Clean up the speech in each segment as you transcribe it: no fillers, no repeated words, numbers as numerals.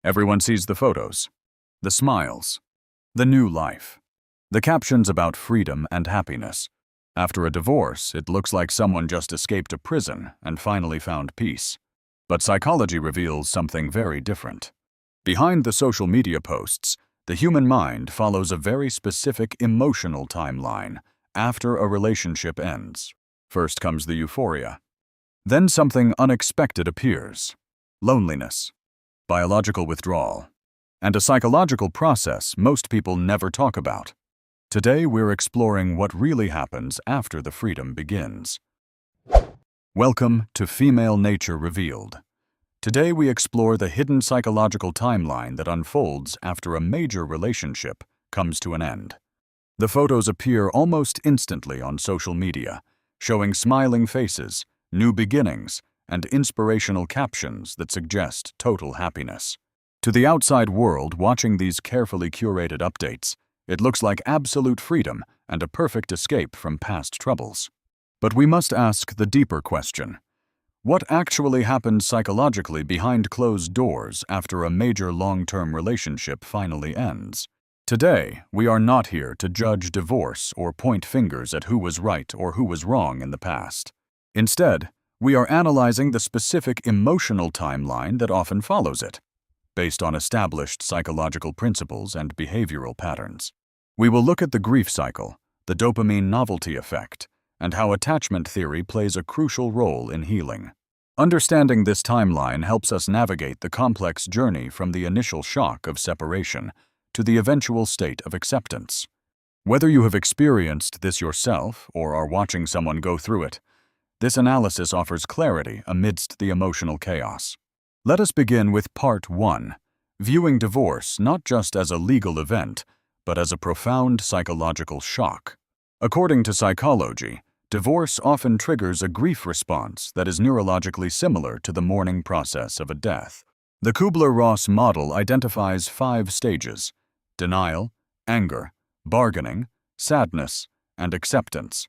Everyone sees the photos, the smiles, the new life, the captions about freedom and happiness. After a divorce, it looks like someone just escaped a prison and finally found peace. But psychology reveals something very different. Behind the social media posts, the human mind follows a very specific emotional timeline after a relationship ends. First comes the euphoria. Then something unexpected appears: loneliness, biological withdrawal, and a psychological process most people never talk about. Today we're exploring what really happens after the freedom begins. Welcome to Female Nature Revealed. Today we explore the hidden psychological timeline that unfolds after a major relationship comes to an end. The photos appear almost instantly on social media, showing smiling faces, new beginnings, and inspirational captions that suggest total happiness. To the outside world watching these carefully curated updates, it looks like absolute freedom and a perfect escape from past troubles. But we must ask the deeper question: what actually happens psychologically behind closed doors after a major long-term relationship finally ends? Today, we are not here to judge divorce or point fingers at who was right or who was wrong in the past. Instead, we are analyzing the specific emotional timeline that often follows it, based on established psychological principles and behavioral patterns. We will look at the grief cycle, the dopamine novelty effect, and how attachment theory plays a crucial role in healing. Understanding this timeline helps us navigate the complex journey from the initial shock of separation to the eventual state of acceptance. Whether you have experienced this yourself or are watching someone go through it, this analysis offers clarity amidst the emotional chaos. Let us begin with Part 1, viewing divorce not just as a legal event, but as a profound psychological shock. According to psychology, divorce often triggers a grief response that is neurologically similar to the mourning process of a death. The Kubler-Ross model identifies 5 stages: denial, anger, bargaining, sadness, and acceptance.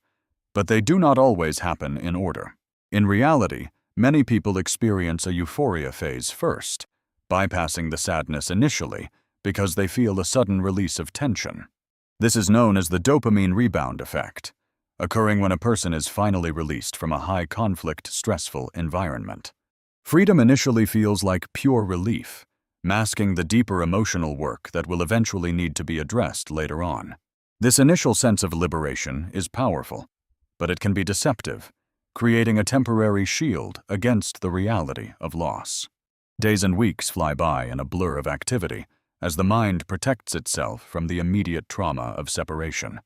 But they do not always happen in order. In reality, many people experience a euphoria phase first, bypassing the sadness initially because they feel a sudden release of tension. This is known as the dopamine rebound effect, occurring when a person is finally released from a high-conflict, stressful environment. Freedom initially feels like pure relief, masking the deeper emotional work that will eventually need to be addressed later on. This initial sense of liberation is powerful, but it can be deceptive, creating a temporary shield against the reality of loss. Days and weeks fly by in a blur of activity as the mind protects itself from the immediate trauma of separation.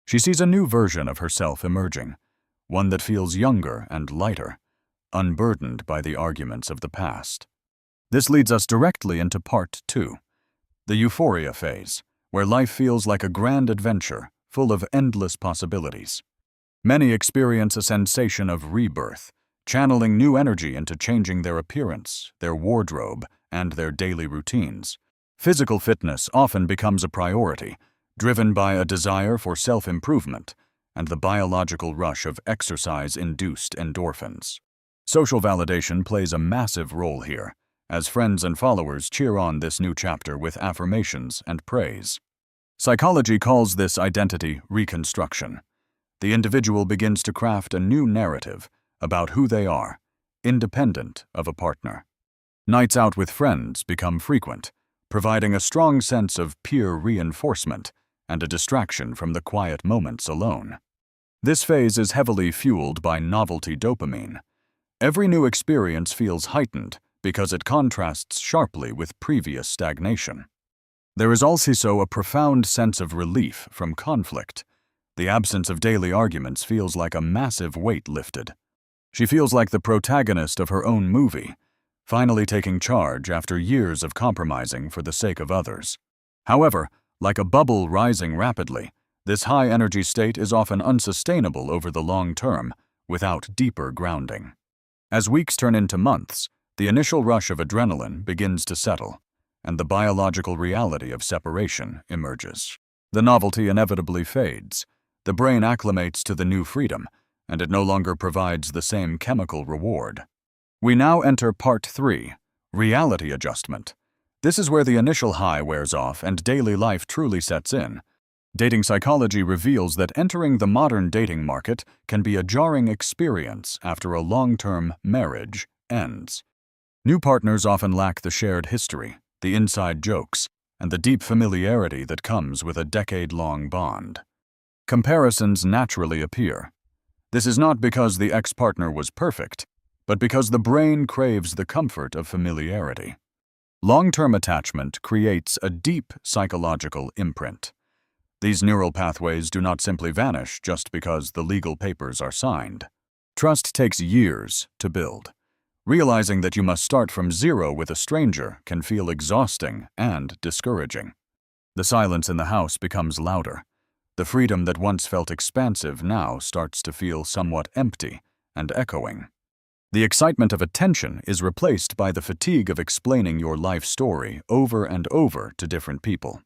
She sees a new version of herself emerging, one that feels younger and lighter, unburdened by the arguments of the past. This leads us directly into Part 2, the euphoria phase, where life feels like a grand adventure full of endless possibilities. Many experience a sensation of rebirth, channeling new energy into changing their appearance, their wardrobe, and their daily routines. Physical fitness often becomes a priority, driven by a desire for self-improvement and the biological rush of exercise-induced endorphins. Social validation plays a massive role here, as friends and followers cheer on this new chapter with affirmations and praise. Psychology calls this identity reconstruction. The individual begins to craft a new narrative about who they are, independent of a partner. Nights out with friends become frequent, providing a strong sense of peer reinforcement and a distraction from the quiet moments alone. This phase is heavily fueled by novelty dopamine. Every new experience feels heightened because it contrasts sharply with previous stagnation. There is also a profound sense of relief from conflict. The absence of daily arguments feels like a massive weight lifted. She feels like the protagonist of her own movie, finally taking charge after years of compromising for the sake of others. However, like a bubble rising rapidly, this high-energy state is often unsustainable over the long term without deeper grounding. As weeks turn into months, the initial rush of adrenaline begins to settle, and the biological reality of separation emerges. The novelty inevitably fades. The brain acclimates to the new freedom, and it no longer provides the same chemical reward. We now enter Part 3, reality adjustment, This is where the initial high wears off and daily life truly sets in. Dating psychology reveals that entering the modern dating market can be a jarring experience after a long-term marriage ends. New partners often lack the shared history, the inside jokes, and the deep familiarity that comes with a decade-long bond. Comparisons naturally appear. This is not because the ex-partner was perfect, but because the brain craves the comfort of familiarity. Long-term attachment creates a deep psychological imprint. These neural pathways do not simply vanish just because the legal papers are signed. Trust takes years to build. Realizing that you must start from zero with a stranger can feel exhausting and discouraging. The silence in the house becomes louder. The freedom that once felt expansive now starts to feel somewhat empty and echoing. The excitement of attention is replaced by the fatigue of explaining your life story over and over to different people.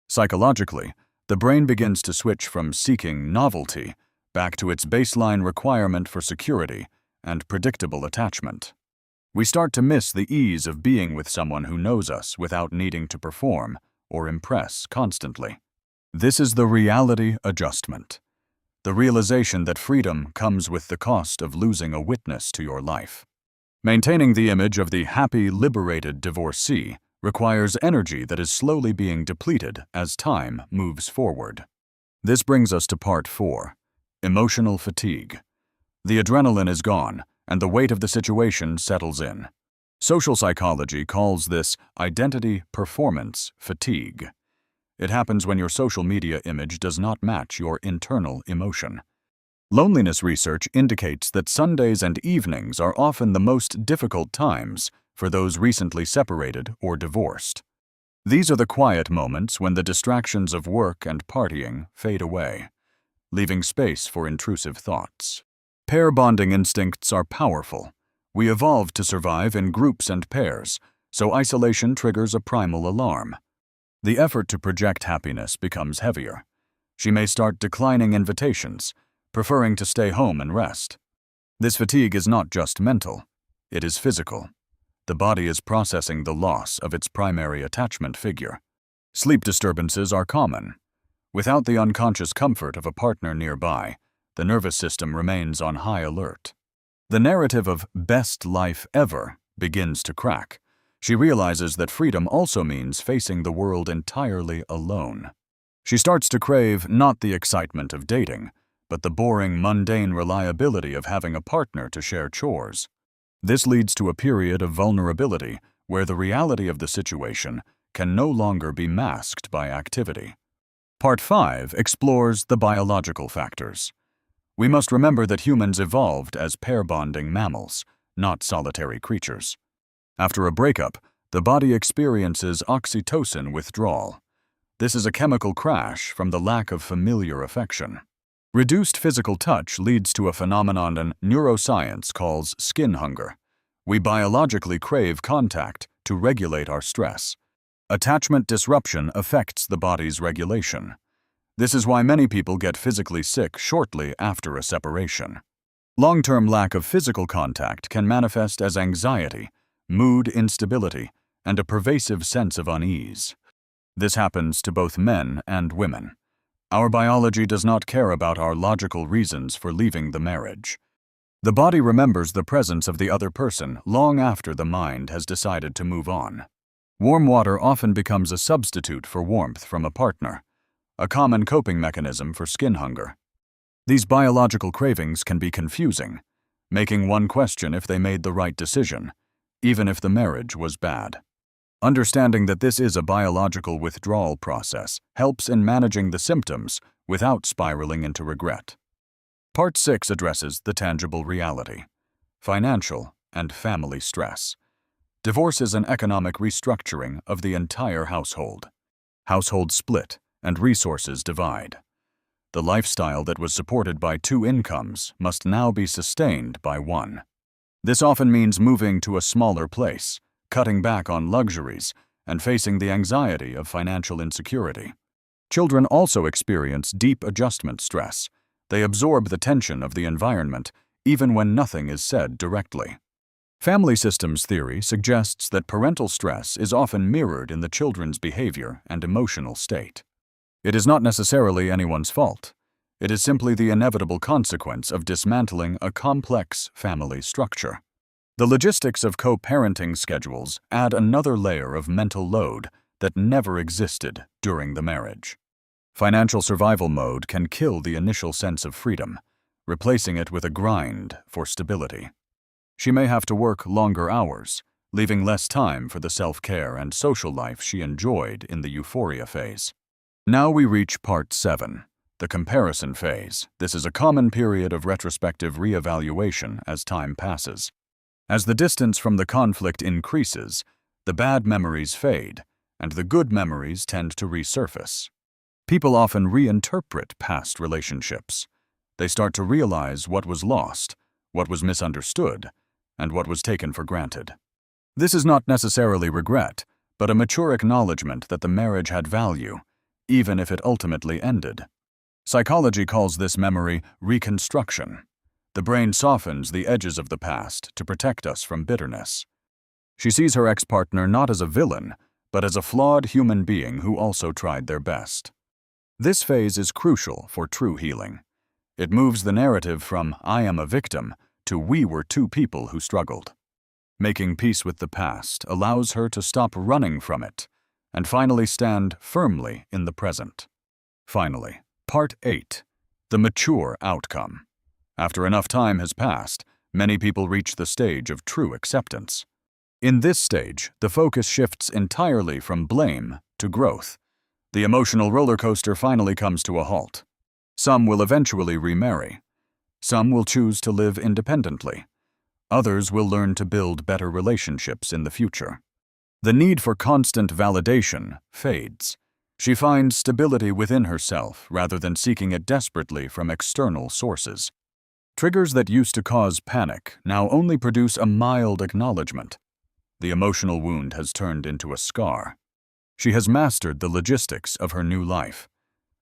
Psychologically, the brain begins to switch from seeking novelty back to its baseline requirement for security and predictable attachment. We start to miss the ease of being with someone who knows us without needing to perform or impress constantly. This is the reality adjustment. The realization that freedom comes with the cost of losing a witness to your life. Maintaining the image of the happy, liberated divorcee requires energy that is slowly being depleted as time moves forward. This brings us to part 4, emotional fatigue. The adrenaline is gone, and the weight of the situation settles in. Social psychology calls this identity performance fatigue. It happens when your social media image does not match your internal emotion. Loneliness research indicates that Sundays and evenings are often the most difficult times for those recently separated or divorced. These are the quiet moments when the distractions of work and partying fade away, leaving space for intrusive thoughts. Pair bonding instincts are powerful. We evolved to survive in groups and pairs, so isolation triggers a primal alarm. The effort to project happiness becomes heavier. She may start declining invitations, preferring to stay home and rest. This fatigue is not just mental, it is physical. The body is processing the loss of its primary attachment figure. Sleep disturbances are common. Without the unconscious comfort of a partner nearby, the nervous system remains on high alert. The narrative of best life ever begins to crack. She realizes that freedom also means facing the world entirely alone. She starts to crave not the excitement of dating, but the boring, mundane reliability of having a partner to share chores. This leads to a period of vulnerability where the reality of the situation can no longer be masked by activity. Part 5 explores the biological factors. We must remember that humans evolved as pair-bonding mammals, not solitary creatures. After a breakup, the body experiences oxytocin withdrawal. This is a chemical crash from the lack of familiar affection. Reduced physical touch leads to a phenomenon neuroscience calls skin hunger. We biologically crave contact to regulate our stress. Attachment disruption affects the body's regulation. This is why many people get physically sick shortly after a separation. Long-term lack of physical contact can manifest as anxiety, mood instability, and a pervasive sense of unease. This happens to both men and women. Our biology does not care about our logical reasons for leaving the marriage. The body remembers the presence of the other person long after the mind has decided to move on. Warm water often becomes a substitute for warmth from a partner, a common coping mechanism for skin hunger. These biological cravings can be confusing, making one question if they made the right decision, even if the marriage was bad. Understanding that this is a biological withdrawal process helps in managing the symptoms without spiraling into regret. Part 6 addresses the tangible reality: financial and family stress. Divorce is an economic restructuring of the entire household. Households split and resources divide. The lifestyle that was supported by 2 incomes must now be sustained by 1. This often means moving to a smaller place, cutting back on luxuries, and facing the anxiety of financial insecurity. Children also experience deep adjustment stress. They absorb the tension of the environment even when nothing is said directly. Family systems theory suggests that parental stress is often mirrored in the children's behavior and emotional state. It is not necessarily anyone's fault. It is simply the inevitable consequence of dismantling a complex family structure. The logistics of co-parenting schedules add another layer of mental load that never existed during the marriage. Financial survival mode can kill the initial sense of freedom, replacing it with a grind for stability. She may have to work longer hours, leaving less time for the self-care and social life she enjoyed in the euphoria phase. Now we reach Part 7, the comparison phase. This is a common period of retrospective reevaluation as time passes. As the distance from the conflict increases, the bad memories fade, and the good memories tend to resurface. People often reinterpret past relationships. They start to realize what was lost, what was misunderstood, and what was taken for granted. This is not necessarily regret, but a mature acknowledgement that the marriage had value, even if it ultimately ended. Psychology calls this memory reconstruction. The brain softens the edges of the past to protect us from bitterness. She sees her ex-partner not as a villain, but as a flawed human being who also tried their best. This phase is crucial for true healing. It moves the narrative from "I am a victim" to "we were two people who struggled." Making peace with the past allows her to stop running from it and finally stand firmly in the present. Finally, Part 8, the mature outcome. After enough time has passed, many people reach the stage of true acceptance. In this stage, the focus shifts entirely from blame to growth. The emotional roller coaster finally comes to a halt. Some will eventually remarry. Some will choose to live independently. Others will learn to build better relationships in the future. The need for constant validation fades. She finds stability within herself rather than seeking it desperately from external sources. Triggers that used to cause panic now only produce a mild acknowledgement. The emotional wound has turned into a scar. She has mastered the logistics of her new life.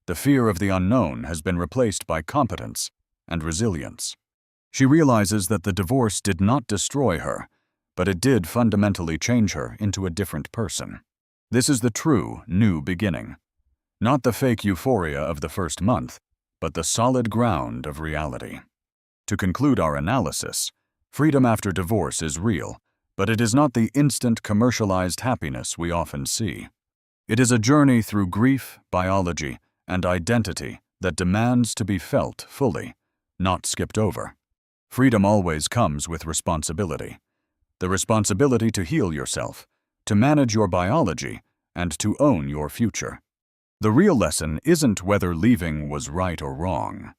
The fear of the unknown has been replaced by competence and resilience. She realizes that the divorce did not destroy her, but it did fundamentally change her into a different person. This is the true new beginning. Not the fake euphoria of the first month, but the solid ground of reality. To conclude our analysis, freedom after divorce is real, but it is not the instant commercialized happiness we often see. It is a journey through grief, biology, and identity that demands to be felt fully, not skipped over. Freedom always comes with responsibility. The responsibility to heal yourself, to manage your biology, and to own your future. The real lesson isn't whether leaving was right or wrong.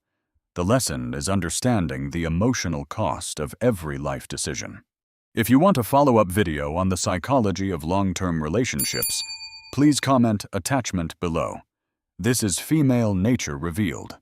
The lesson is understanding the emotional cost of every life decision. If you want a follow-up video on the psychology of long-term relationships, please comment attachment below. This is Female Nature Revealed.